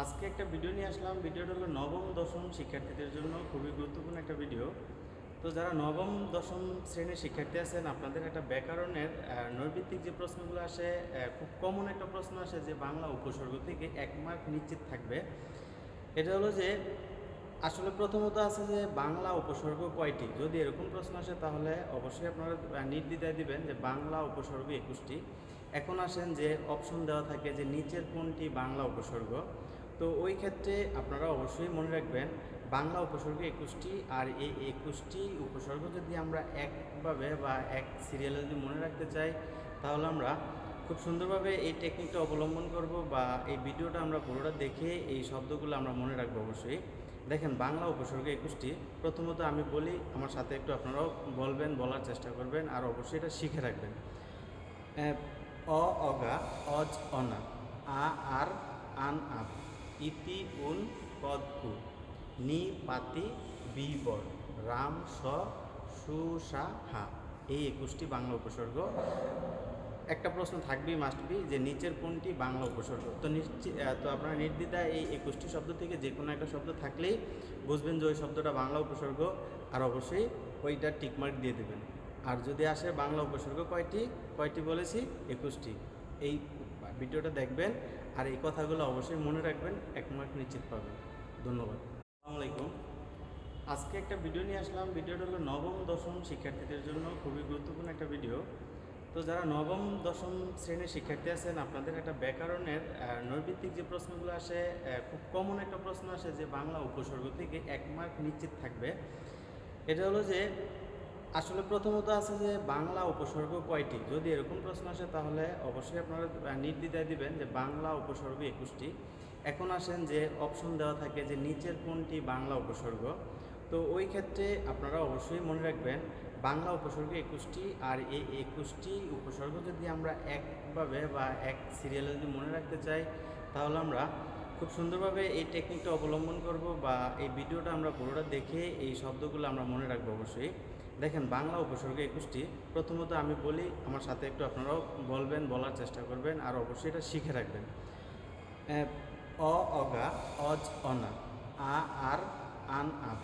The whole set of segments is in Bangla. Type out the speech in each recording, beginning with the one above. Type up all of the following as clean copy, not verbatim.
আজকে একটা ভিডিও নিয়ে আসলাম। ভিডিওটা হলো নবম দশম শিক্ষার্থীদের জন্য খুবই গুরুত্বপূর্ণ একটা ভিডিও। তো যারা নবম দশম শ্রেণীর শিক্ষার্থী আছেন, আপনাদের একটা ব্যাকরণের নৈর্ভিত্তিক যে প্রশ্নগুলো আসে, খুব কমন একটা প্রশ্ন আসে যে বাংলা উপসর্গ থেকে 1 মার্ক নিশ্চিত থাকবে। এটা হলো যে আসলে প্রথমত আছে যে বাংলা উপসর্গ কয়টি। যদি এরকম প্রশ্ন আসে তাহলে অবশ্যই আপনারা নির্দ্বিধায় দিবেন যে বাংলা উপসর্গ 21টি। এখন আসেন যে অপশন দেওয়া থাকে যে নিচের কোনটি বাংলা উপসর্গ। তো ওই ক্ষেত্রে আপনারা অবশ্যই মনে রাখবেন বাংলা উপসর্গ 21টি। আর এই 21টি উপসর্গ যদি আমরা একভাবে বা এক সিরিয়ালে যদি মনে রাখতে চাই, তাহলে আমরা খুব সুন্দরভাবে এই টেকনিকটা অবলম্বন করব, বা এই ভিডিওটা আমরা পুরোটা দেখে এই শব্দগুলো আমরা মনে রাখবো অবশ্যই। দেখেন, বাংলা উপসর্গ 21টি। প্রথমত আমি বলি, আমার সাথে একটু আপনারাও বলবেন, বলার চেষ্টা করবেন, আর অবশ্যই এটা শিখে রাখবেন। অ অগা, অজ অনা, আ আর আন আপ, ইতি উন পদ কু, নি পাতি বি বর, রাম স সু সা হা। এই 21টি বাংলা উপসর্গ। একটা প্রশ্ন থাকবেই, মাস্ট বি, যে নিচের কোনটি বাংলা উপসর্গ। তো আপনারা নির্দ্বিধায় এই 21টি শব্দ থেকে যে কোনো একটা শব্দ থাকলেই বুঝবেন যে ওই শব্দটা বাংলা উপসর্গ, আর অবশ্যই ওইটা টিকমার্ক দিয়ে দেবেন। আর যদি আসে বাংলা উপসর্গ কয়টি কয়টি বলেছি, 21টি। এই ভিডিওটা দেখবেন আর এই কথাগুলো অবশ্যই মনে রাখবেন, 1 মার্ক নিশ্চিত পাবেন। ধন্যবাদ। আসসালামু আলাইকুম। আজকে একটা ভিডিও নিয়ে আসলাম। ভিডিওটা হলো নবম দশম শিক্ষার্থীদের জন্য খুবই গুরুত্বপূর্ণ একটা ভিডিও। তো যারা নবম দশম শ্রেণীর শিক্ষার্থী আছেন, আপনাদের একটা ব্যাকরণের নৈর্ভিত্তিক যে প্রশ্নগুলো আসে, খুব কমন একটা প্রশ্ন আসে যে বাংলা উপসর্গ থেকে 1 মার্ক নিশ্চিত থাকবে। এটা হলো যে আসলে প্রথমত আছে যে বাংলা উপসর্গ কয়টি। যদি এরকম প্রশ্ন আসে তাহলে অবশ্যই আপনারা নির্দ্বিধায় দিবেন যে বাংলা উপসর্গ 21টি। এখন আসেন যে অপশন দেওয়া থাকে যে নিচের কোনটি বাংলা উপসর্গ। তো ওই ক্ষেত্রে আপনারা অবশ্যই মনে রাখবেন বাংলা উপসর্গ 21টি। আর এই 21টি উপসর্গ যদি আমরা একভাবে বা এক সিরিয়ালে যদি মনে রাখতে চাই, তাহলে আমরা খুব সুন্দরভাবে এই টেকনিকটা অবলম্বন করব, বা এই ভিডিওটা আমরা পুরোটা দেখে এই শব্দগুলো আমরা মনে রাখবো অবশ্যই। দেখেন, বাংলা উপসর্গ 21টি। প্রথমত আমি বলি, আমার সাথে একটু আপনারাও বলবেন, বলার চেষ্টা করবেন, আর অবশ্যই এটা শিখে রাখবেন। অ অগা, অজ অনা, আ আর আন আপ,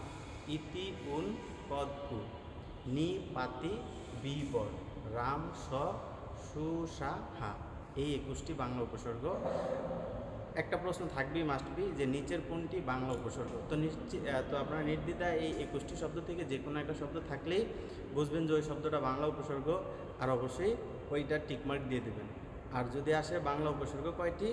ইতি উন পদ কু, নি পাতি বি বর, রাম স সু সা হা। এই 21টি বাংলা উপসর্গ। একটা প্রশ্ন থাকবেই, মাস্ট বি, যে নিচের কোনটি বাংলা উপসর্গ। তো আপনারা নির্দ্বিধায় এই 21টি শব্দ থেকে যে কোনো একটা শব্দ থাকলেই বুঝবেন যে ওই শব্দটা বাংলা উপসর্গ, আর অবশ্যই ওইটা টিকমার্ক দিয়ে দেবেন। আর যদি আসে বাংলা উপসর্গ কয়টি